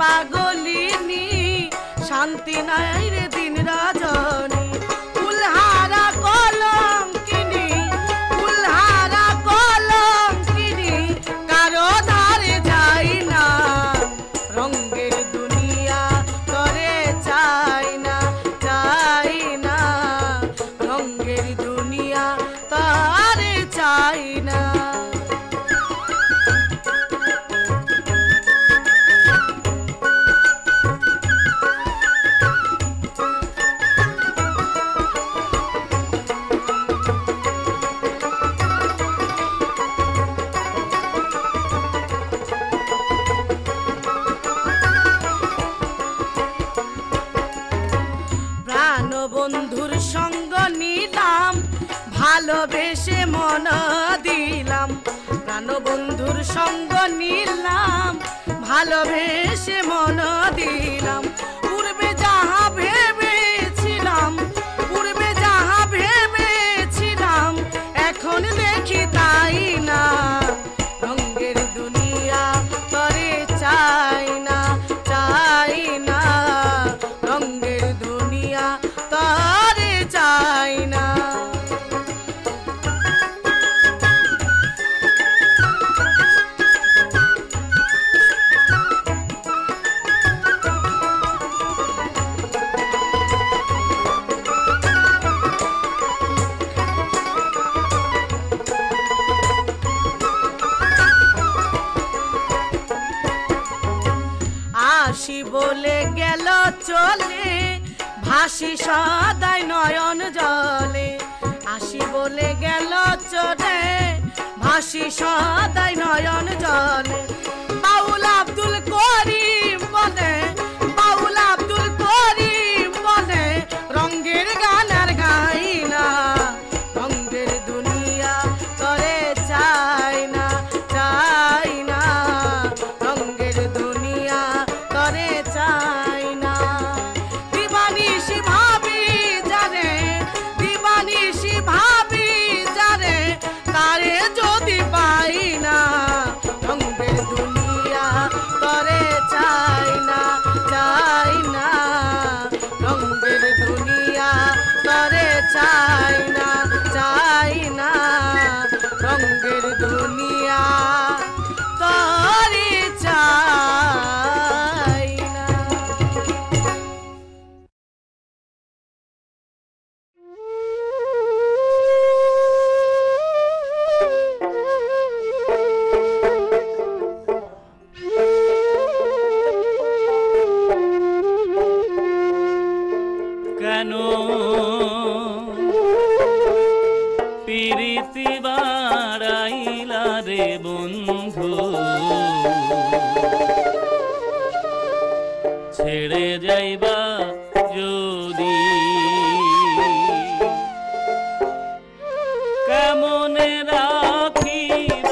পাগলিনী শান্তি নাই রে দিন রজনী ফুলহারা কলঙ্কিনী ফুলহারা কলঙ্কিনী কারো ধারে যাই না রঙের দুনিয়া করে চাই না রঙের দুনিয়া তারে চাই না। বন্ধুর সঙ্গ নিলাম ভালোবেসে মন দিলাম প্রাণ বন্ধুর সঙ্গ নিলাম ভালোবেসে মন দিলাম পূর্বে যাহা ভেবেছিলাম এখন দেখি তাই না রঙের দুনিয়া করে চাই না রঙের দুনিয়া তারে চাই না। আসি বলে গেল চলে ভাসি সদাই নয়ন জলে আসি বলে গেল চলে ভাসি সদাই নয়ন জলে বাউল আব্দুল করিম বলে রঙের গান আর গাই না রঙের দুনিয়া করে চাই না রঙের দুনিয়া করে চাই না। দিবানিশি ভাবি যারে তারে যদি পাই না রঙের দুনিয়া করে চাই না রঙের দুনিয়া করে চাই না রঙের দুনিয়া করে চাই না। কেন প্রীতি বাড়াইলা রে বন্ধু ছেড়ে যাইবা যদি কেমনে রাখিব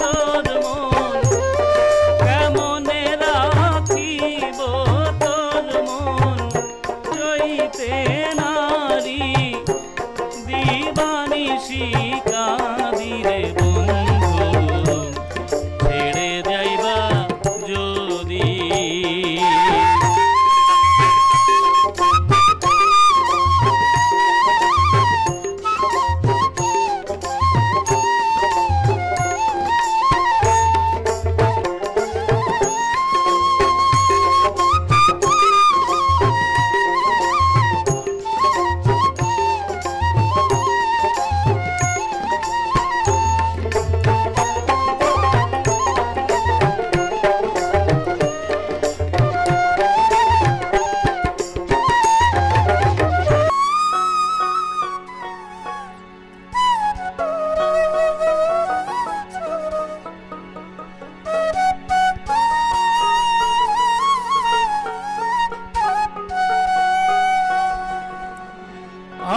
তোর মন কেমনে রাখিব তোর মন চইতে নারী দিবানিশি কাঁদি রে বন্ধু ছেড়ে যাইবা যদি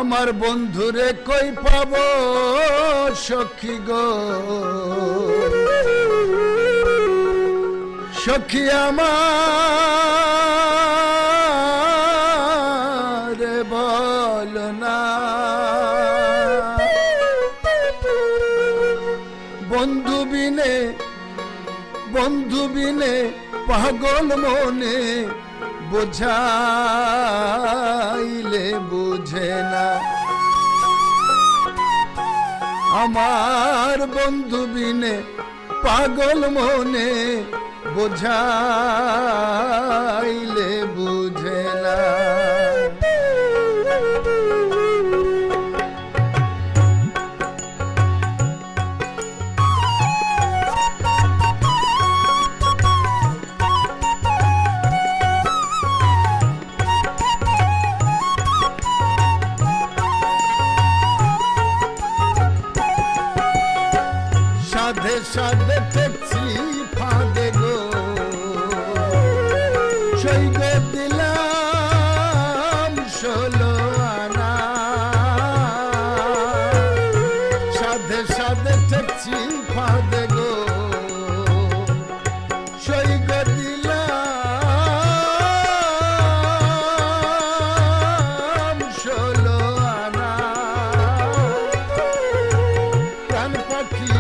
আমার বন্ধুরে কই পাবো সখী গো সখী আমার বল না বন্ধু বিনে পাগল মনে বোঝাইলে বুঝে না আমার বন্ধু বিনে পাগল মনে বোঝাইলে বুঝে না সাধে সাধে ঠেকছি ফাঁদে গো সৈগ দিলাম 16 আনা সাধে সাধে ঠেকছি ফাঁদে গো সৈগ দিলাম 16 আনা প্রাণ পাখি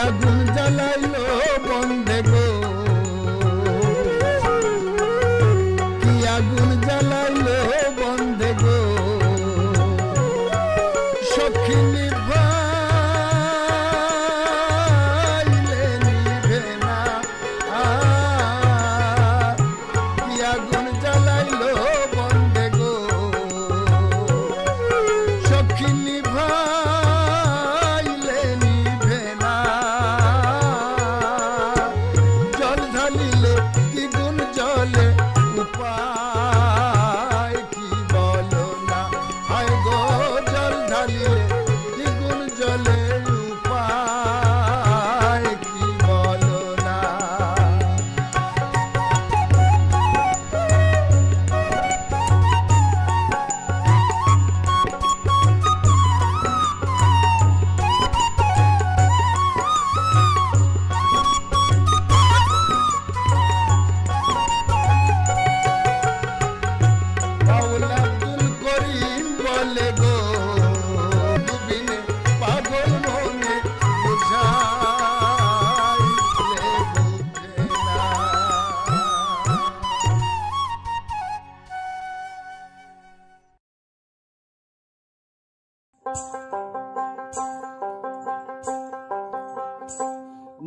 আগুন জ্বালাইলো বন্ধে গো কি আগুন জ্বালাইলো বন্ধে গো সখী নিভাইলে নিভে না কি আগুন জ্বালাইলো বন্ধে গো সখী নিভাইলে নিভে না জল ঢালিলে কি গুণ জলে উপায় কি বলো না হায় গো জল ঢালিলে কি গুণ জলে উপায় কি বলো না বাউল আব্দুল করিম বলে গো দুবিনে পাগল মনে বোঝাইলে বুঝে না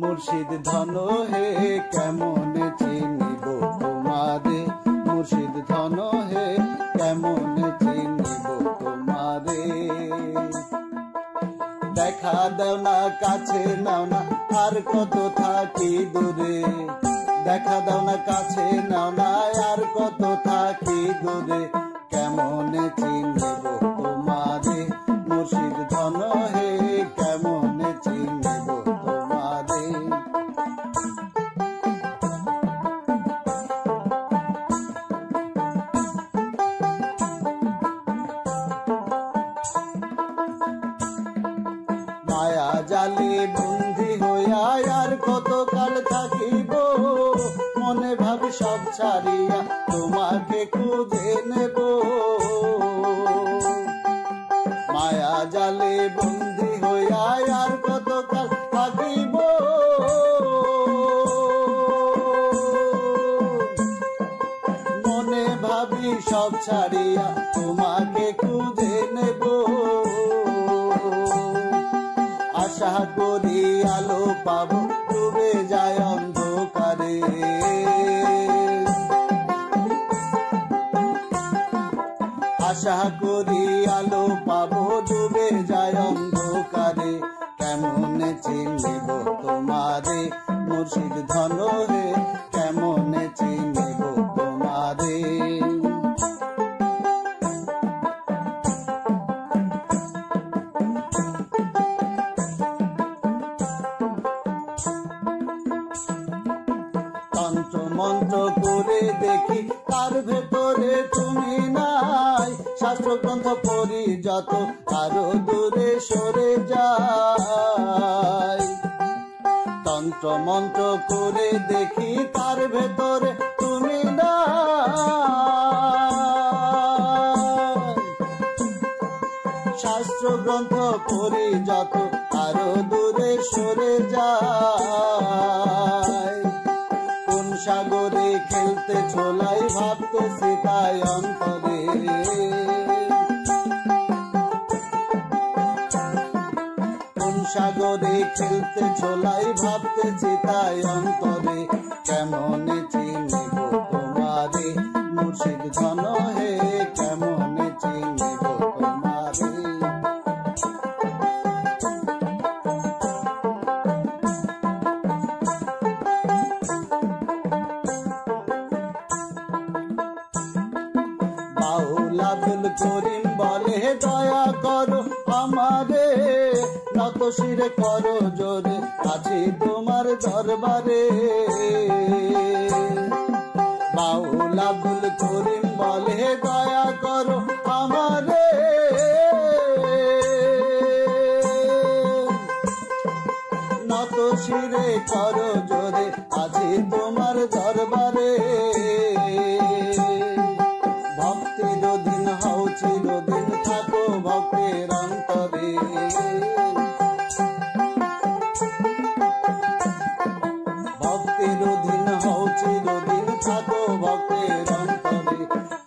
মুর্শিদ ধন হে কেমন চিনিব তোমারে মুর্শিদ ধন হে কেমন চিনিব তোমারে দেখা দাও না কাছে নাও না আর কত থাকি দূরে দেখা দাও না কাছে নাও না আর কত থাকি দূরে কেমন চিনিব তোমারে মুর্শিদ ধন হে কেমন চিনিব তোমারে মায়া জালে বন্দি হইয়া আর কত কাল থাকিব মনে ভাবি সব ছাড়িয়া তোমাকে খুঁজে নেব মায়া জালে বন্দি হইয়া আর কত কাল থাকিব মনে ভাবি সব ছাড়িয়া তোমাকে খুঁজে নেব আশা করি আলো পাবো ডুবে যায় অন্ধকারে আশা করি আলো পাবো ডুবে যায় অন্ধকারে কেমন চিনিব তোমারে মুর্শিদ ধন হে কেমন চিনিব তোমারে মন্ত্র করে দেখি তার ভেতরে তুমি নাই, শাস্ত্রগ্রন্থ পড়ি যত আরো দূরে সরে যায়। তন্ত্র মন্ত্র করে দেখি তার ভেতরে তুমি নাই, শাস্ত্রগ্রন্থ পড়ি যত আরো দূরে সরে যায়। কোন সাগরে খেলতে ছোলাই ভাবতেছি তাই অন্তরে, কোন সাগরে খেলতে ছোলাই ভাবতেছি তাই অন্তরে। কেমনে চিনিব তোমারে মুর্শিদ ধন হে, কেমনে চিনিব তোমারে। বাউল আব্দুল করিম বলে দয়া করো আমারে, নত শিরে করো জোরে আছি তোমার দরবারে। বাউল আব্দুল করিম বলে দয়া করো আমারে, নত শিরে করো জোরে আছি তোমার দরবারে। ভক্তির অধীন হও চিরদিন থাকো ভক্তের অন্তরে, ভক্তির অধীন হও চিরদিন থাকো ভক্তের অন্তরে।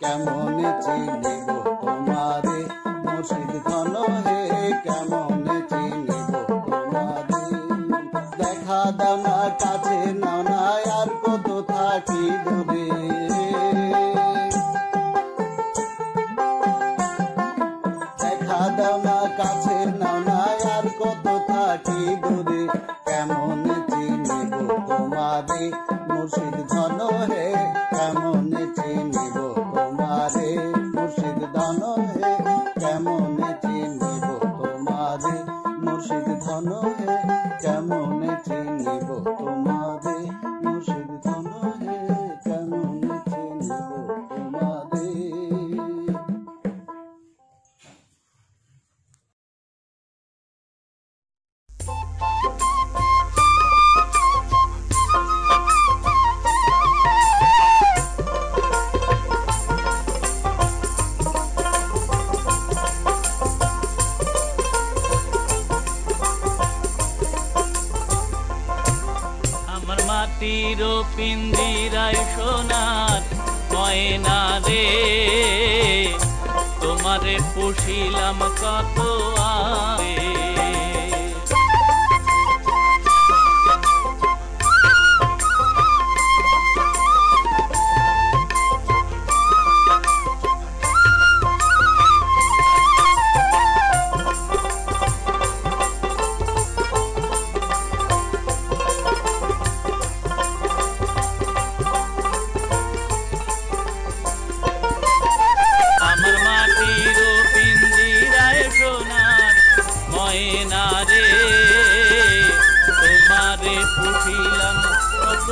কেমনে চিনিব তোমারে মুর্শিদ ধন হে, কেমনে চিনিব তোমারে। দেখা দাও না কাছে নাও না আর কত থাকি দূরে, দেখা দাও না কাছে নাও না আর কত থাকি দূরে। কেমনে চিনিব তোমারে মুর্শিদ ধন হে, কেমনে চিনিব তোমারে মুর্শিদ ধন হে, কেমনে চিনিব তোমারে মুর্শিদ ধন হে, কেমনে চিনিব তোমারে মুর্শিদ ধন হে, কেমনে চিনিব তোমারে। আমার মাটির পিঞ্জিরায় সোনার ময়না রে, তোমারে পুষিলাম কত আগে। আমার মাটির পিঞ্জিরায় সোনার ময়না রে, তোমারে পুষিলাম কত